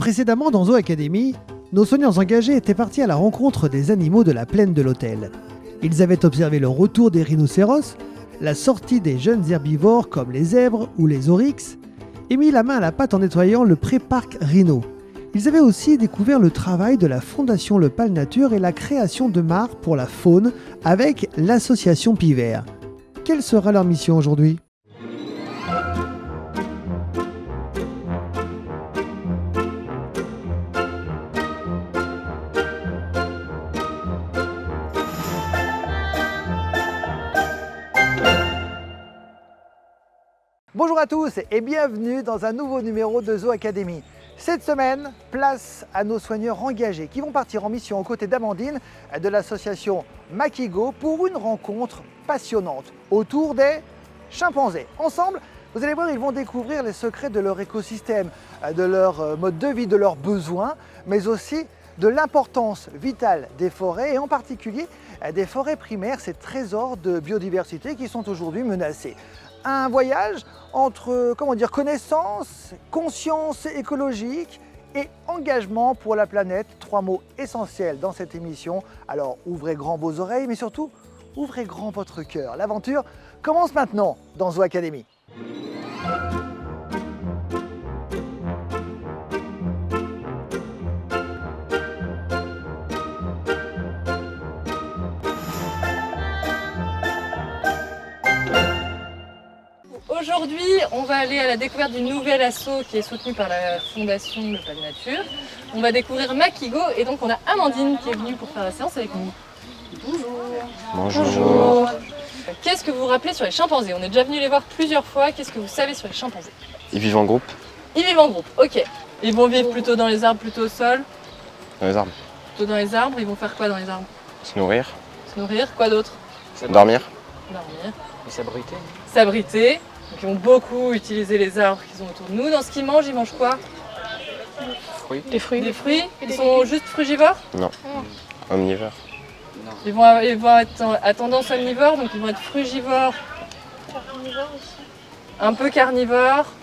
Précédemment dans Zoo Academy, nos soignants engagés étaient partis à la rencontre des animaux de la plaine de l'Hôtel. Ils avaient observé le retour des rhinocéros, la sortie des jeunes herbivores comme les zèbres ou les oryx, et mis la main à la pâte en nettoyant le pré-parc Rhino. Ils avaient aussi découvert le travail de la Fondation Le Pal Nature et la création de mares pour la faune avec l'association Pivert. Quelle sera leur mission aujourd'hui ? Bonjour à tous et bienvenue dans un nouveau numéro de Zoo Academy. Cette semaine, place à nos soigneurs engagés qui vont partir en mission aux côtés d'Amandine de l'association Makigo pour une rencontre passionnante autour des chimpanzés. Ensemble, vous allez voir, ils vont découvrir les secrets de leur écosystème, de leur mode de vie, de leurs besoins, mais aussi de l'importance vitale des forêts et en particulier des forêts primaires, ces trésors de biodiversité qui sont aujourd'hui menacés. Un voyage entre connaissance, conscience écologique et engagement pour la planète. 3 mots essentiels dans cette émission. Alors ouvrez grand vos oreilles, mais surtout ouvrez grand votre cœur. L'aventure commence maintenant dans Zoo Academy. Aujourd'hui, on va aller à la découverte d'une nouvelle asso qui est soutenue par la Fondation Le Pal Nature. On va découvrir Makigo et donc on a Amandine qui est venue pour faire la séance avec nous. Bonjour. Bonjour. Qu'est-ce que vous vous rappelez sur les chimpanzés? On est déjà venu les voir plusieurs fois. Qu'est-ce que vous savez sur les chimpanzés? Ils vivent en groupe? Ils vivent en groupe, ok. Ils vont vivre plutôt dans les arbres, plutôt au sol? Dans les arbres. Plutôt dans les arbres. Ils vont faire quoi dans les arbres? Se nourrir? Se nourrir. Quoi d'autre? Dormir? Dormir. Et s'abriter. S'abriter. Donc ils vont beaucoup utiliser les arbres qu'ils ont autour de nous. Dans ce qu'ils mangent, ils mangent quoi? Des fruits. Des fruits. Ils sont juste frugivores? Non. Omnivore? Ils vont être à tendance omnivore, donc ils vont être frugivores. Carnivore aussi. Un peu carnivores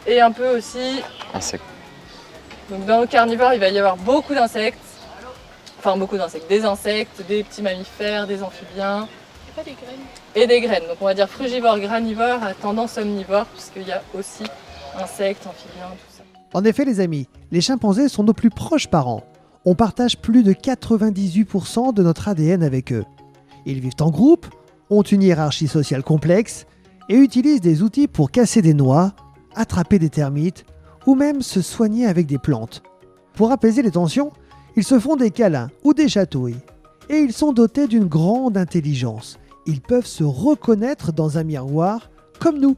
et un peu aussi... Insectes. Donc dans le carnivore, il va y avoir beaucoup d'insectes. Enfin beaucoup d'insectes. Des insectes, des petits mammifères, des amphibiens. Et pas des graines. Et des graines. Donc on va dire frugivore, granivore, à tendance omnivore, puisqu'il y a aussi insectes, amphibiens, tout ça. En effet les amis, les chimpanzés sont nos plus proches parents. On partage plus de 98% de notre ADN avec eux. Ils vivent en groupe, ont une hiérarchie sociale complexe et utilisent des outils pour casser des noix, attraper des termites ou même se soigner avec des plantes. Pour apaiser les tensions, ils se font des câlins ou des chatouilles. Et ils sont dotés d'une grande intelligence. Ils peuvent se reconnaître dans un miroir comme nous.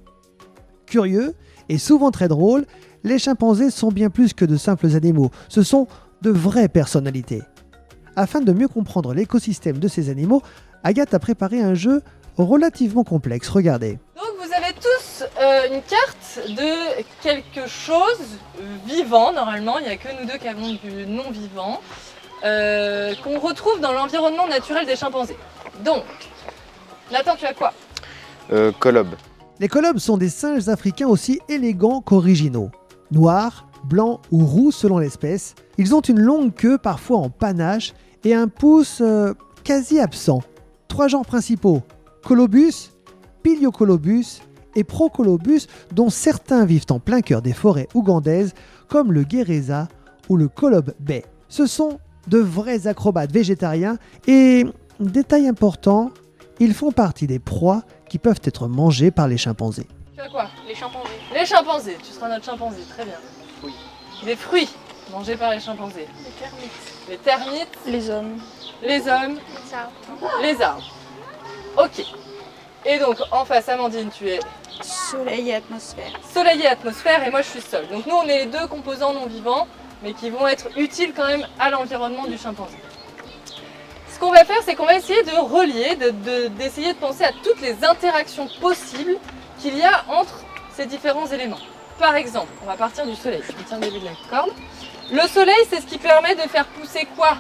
Curieux et souvent très drôles, les chimpanzés sont bien plus que de simples animaux. Ce sont de vraies personnalités. Afin de mieux comprendre l'écosystème de ces animaux, Agathe a préparé un jeu relativement complexe. Regardez. Donc vous avez tous une carte de quelque chose vivant, normalement. Il n'y a que nous deux qui avons du non-vivant, qu'on retrouve dans l'environnement naturel des chimpanzés. Donc, Nathan, tu as quoi? Colobes. Les colobes sont des singes africains aussi élégants qu'originaux. Noirs, blancs ou roux selon l'espèce, ils ont une longue queue parfois en panache et un pouce quasi absent. 3 genres principaux, Colobus, Piliocolobus et Procolobus, dont certains vivent en plein cœur des forêts ougandaises comme le guéreza ou le colobe bai. Ce sont de vrais acrobates végétariens et, détail important, ils font partie des proies qui peuvent être mangées par les chimpanzés. Tu as quoi? Les chimpanzés. Les chimpanzés, tu seras notre chimpanzé, très bien. Oui. Des fruits mangés par les chimpanzés. Les termites. Les termites, Les hommes. les hommes, Les arbres. les arbres. Ok. Et donc en face, Amandine, tu es Soleil et atmosphère. soleil et atmosphère et moi je suis sol. Donc nous on est les deux composants non vivants mais qui vont être utiles quand même à l'environnement du chimpanzé. Ce qu'on va faire, c'est qu'on va essayer de relier, d'essayer de penser à toutes les interactions possibles qu'il y a entre ces différents éléments. Par exemple, on va partir du soleil. Je tiens le début de la corde. Le soleil, c'est ce qui permet de faire pousser quoi?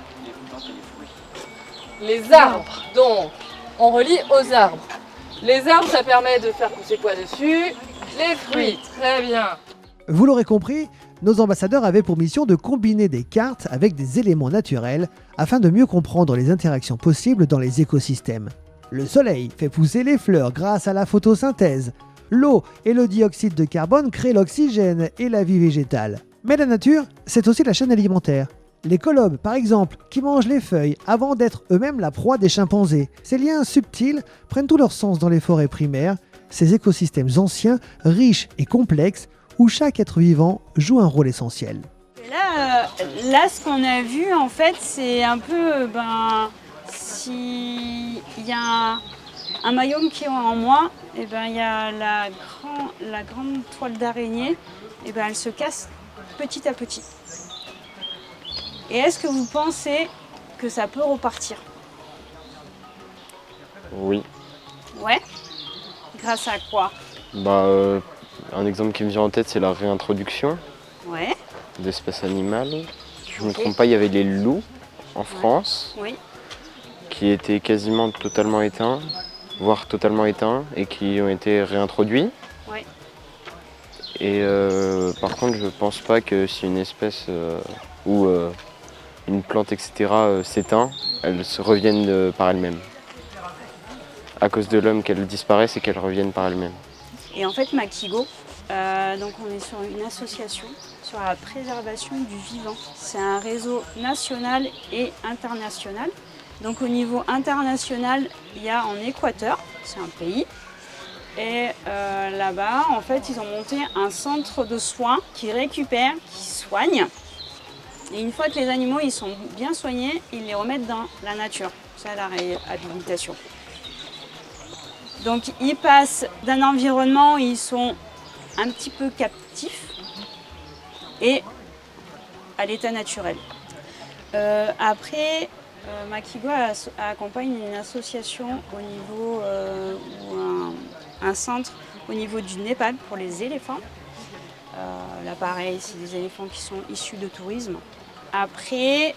Les arbres. Donc, on relie aux arbres. Les arbres, ça permet de faire pousser quoi dessus? Les fruits. Très bien. Vous l'aurez compris, Nos ambassadeurs avaient pour mission de combiner des cartes avec des éléments naturels afin de mieux comprendre les interactions possibles dans les écosystèmes. Le soleil fait pousser les fleurs grâce à la photosynthèse. L'eau et le dioxyde de carbone créent l'oxygène et la vie végétale. Mais la nature, c'est aussi la chaîne alimentaire. Les colobes, par exemple, qui mangent les feuilles avant d'être eux-mêmes la proie des chimpanzés. Ces liens subtils prennent tout leur sens dans les forêts primaires, ces écosystèmes anciens, riches et complexes, où chaque être vivant joue un rôle essentiel. Là, ce qu'on a vu, en fait, c'est un peu, s'il y a un maillon qui est en moi, et il y a la grande toile d'araignée, et elle se casse petit à petit. Et est-ce que vous pensez que ça peut repartir? Oui. Ouais. Grâce à quoi? Un exemple qui me vient en tête, c'est la réintroduction Ouais. d'espèces animales. Si je ne me Ok. trompe pas, il y avait les loups en France Oui. qui étaient quasiment totalement éteints, voire totalement éteints, et qui ont été réintroduits. Oui. Et par contre, je pense pas que si une espèce ou une plante, etc., s'éteint, elles se reviennent par elles-mêmes. À cause de l'homme qu'elles disparaissent et qu'elles reviennent par elles-mêmes. Et en fait, Makigo, donc on est sur une association sur la préservation du vivant. C'est un réseau national et international. Donc au niveau international, il y a en Équateur, c'est un pays. Et là-bas, en fait, ils ont monté un centre de soins qui récupère, qui soigne. Et une fois que les animaux ils sont bien soignés, ils les remettent dans la nature. C'est la réhabilitation. Donc ils passent d'un environnement où ils sont un petit peu captifs et à l'état naturel. Après, Makigo accompagne une association au niveau, ou un centre au niveau du Népal pour les éléphants. Là pareil, c'est des éléphants qui sont issus de tourisme. Après,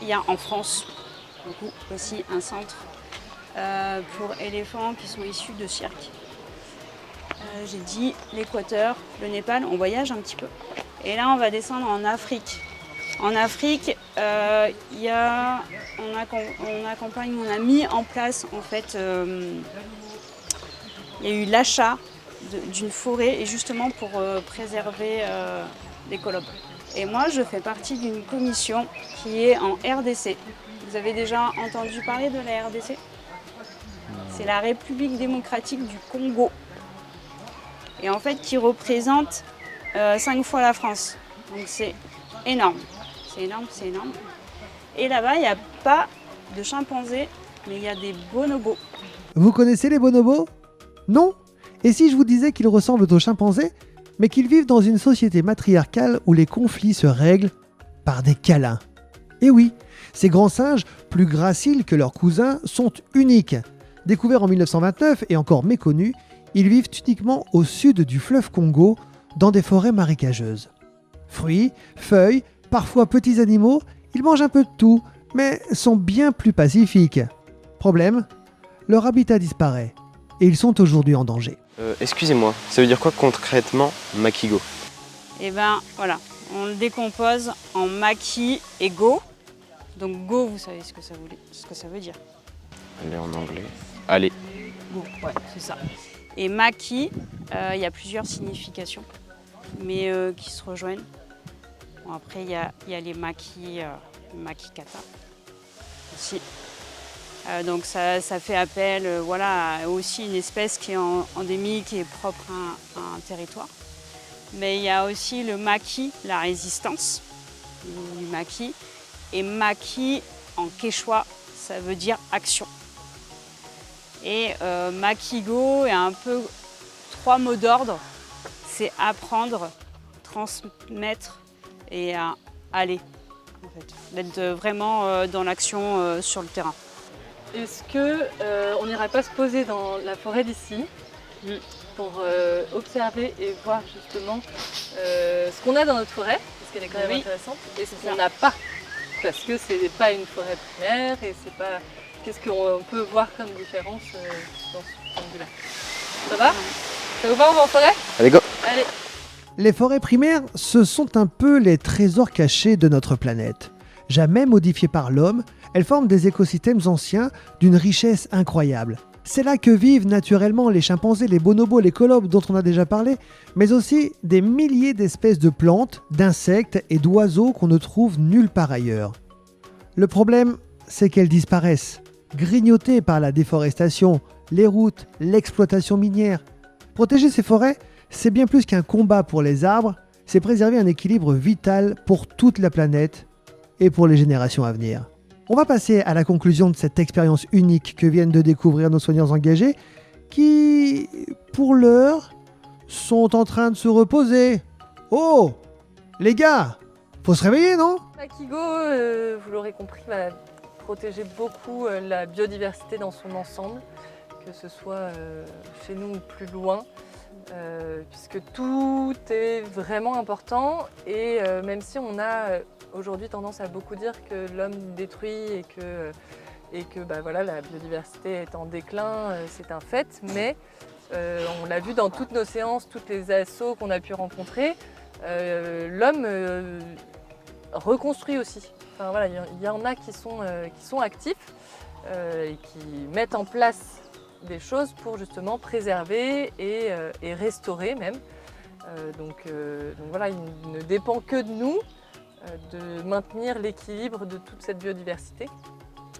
il y a en France beaucoup aussi un centre pour éléphants qui sont issus de cirque. J'ai dit l'Équateur, le Népal, on voyage un petit peu. Et là, on va descendre en Afrique. En Afrique, on accompagne, on a mis en place, en fait, il y a eu l'achat d'une forêt et justement pour préserver les colobes. Et moi, je fais partie d'une commission qui est en RDC. Vous avez déjà entendu parler de la RDC? C'est la République démocratique du Congo. Et en fait, qui représente 5 fois la France. Donc c'est énorme. C'est énorme, c'est énorme. Et là-bas, il n'y a pas de chimpanzés, mais il y a des bonobos. Vous connaissez les bonobos? Non? Et si je vous disais qu'ils ressemblent aux chimpanzés, mais qu'ils vivent dans une société matriarcale où les conflits se règlent par des câlins? Et oui, ces grands singes, plus graciles que leurs cousins, sont uniques. Découverts en 1929 et encore méconnus, ils vivent uniquement au sud du fleuve Congo, dans des forêts marécageuses. Fruits, feuilles, parfois petits animaux, ils mangent un peu de tout, mais sont bien plus pacifiques. Problème, leur habitat disparaît et ils sont aujourd'hui en danger. Excusez-moi, ça veut dire quoi concrètement Makigo? Et voilà, on le décompose en maki et go. Donc go, vous savez ce que ça veut dire. Allez en anglais. Allez. Go, ouais, c'est ça. Et maki, il y a plusieurs significations, mais qui se rejoignent. Bon, après, il y a les maki, makikata aussi. Donc ça fait appel à aussi une espèce qui est endémique et propre à un territoire. Mais il y a aussi le maki, la résistance du maki. Et maki en quechua, ça veut dire action. Et Makigo est un peu 3 mots d'ordre. C'est apprendre, transmettre et aller. En fait. D'être vraiment dans l'action sur le terrain. Est-ce qu'on n'irait pas se poser dans la forêt d'ici pour observer et voir justement ce qu'on a dans notre forêt, parce qu'elle est quand même intéressante, et ce qu'on n'a pas, parce que c'est pas une forêt primaire et c'est pas. Qu'est-ce qu'on peut voir comme différence dans ce point de vue-là? Ça va? Ça vous va, on va en forêt? Allez, go! Allez! Les forêts primaires, ce sont un peu les trésors cachés de notre planète. Jamais modifiées par l'homme, elles forment des écosystèmes anciens d'une richesse incroyable. C'est là que vivent naturellement les chimpanzés, les bonobos, les colobes dont on a déjà parlé, mais aussi des milliers d'espèces de plantes, d'insectes et d'oiseaux qu'on ne trouve nulle part ailleurs. Le problème, c'est qu'elles disparaissent, grignotées par la déforestation, les routes, l'exploitation minière. Protéger ces forêts, c'est bien plus qu'un combat pour les arbres, c'est préserver un équilibre vital pour toute la planète et pour les générations à venir. On va passer à la conclusion de cette expérience unique que viennent de découvrir nos soignants engagés qui, pour l'heure, sont en train de se reposer. Oh, les gars, faut se réveiller, non? Makigo, vous l'aurez compris, va protéger beaucoup la biodiversité dans son ensemble, que ce soit chez nous ou plus loin, puisque tout est vraiment important et même si on a aujourd'hui tendance à beaucoup dire que l'homme détruit et que voilà, la biodiversité est en déclin, c'est un fait, mais on l'a vu dans toutes nos séances, toutes les assos qu'on a pu rencontrer, l'homme reconstruit aussi. Enfin, voilà, il y en a qui sont actifs et qui mettent en place des choses pour justement préserver et restaurer même. Donc voilà, il ne dépend que de nous de maintenir l'équilibre de toute cette biodiversité.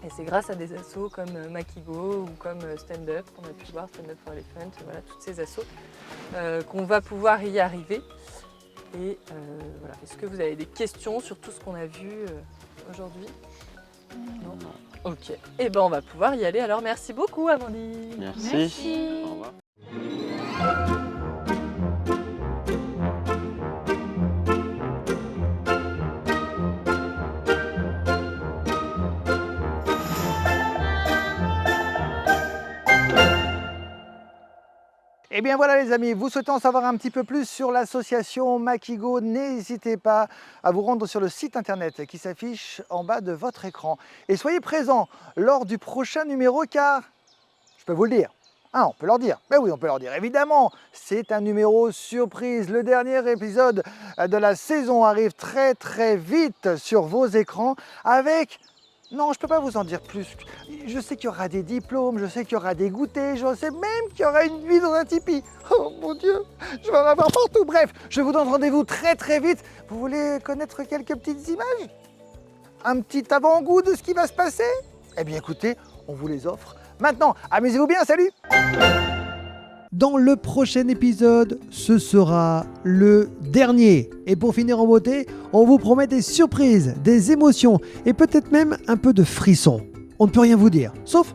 Et c'est grâce à des assos comme Makigo ou comme Stand Up, qu'on a pu voir, Stand Up for Elephant, voilà, toutes ces assos, qu'on va pouvoir y arriver. Et voilà. Est-ce que vous avez des questions sur tout ce qu'on a vu aujourd'hui? Non. Ok. Et ben on va pouvoir y aller. Alors merci beaucoup, Amandine. Merci. Au revoir. Et bien voilà les amis, vous souhaitez en savoir un petit peu plus sur l'association Makigo, n'hésitez pas à vous rendre sur le site internet qui s'affiche en bas de votre écran. Et soyez présents lors du prochain numéro car, je peux vous le dire, on peut leur dire, ben oui on peut leur dire, évidemment, c'est un numéro surprise. Le dernier épisode de la saison arrive très très vite sur vos écrans avec... Non, je ne peux pas vous en dire plus. Je sais qu'il y aura des diplômes, je sais qu'il y aura des goûters, je sais même qu'il y aura une nuit dans un tipi. Oh mon Dieu, je vais en avoir partout. Bref, je vous donne rendez-vous très très vite. Vous voulez connaître quelques petites images? Un petit avant-goût de ce qui va se passer? Eh bien écoutez, on vous les offre. Maintenant, amusez-vous bien, salut! Dans le prochain épisode, ce sera le dernier. Et pour finir en beauté, on vous promet des surprises, des émotions et peut-être même un peu de frissons. On ne peut rien vous dire, sauf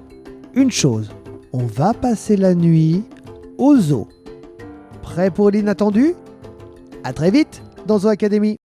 une chose. On va passer la nuit au zoo. Prêt pour l'inattendu? À très vite dans Zoo Academy.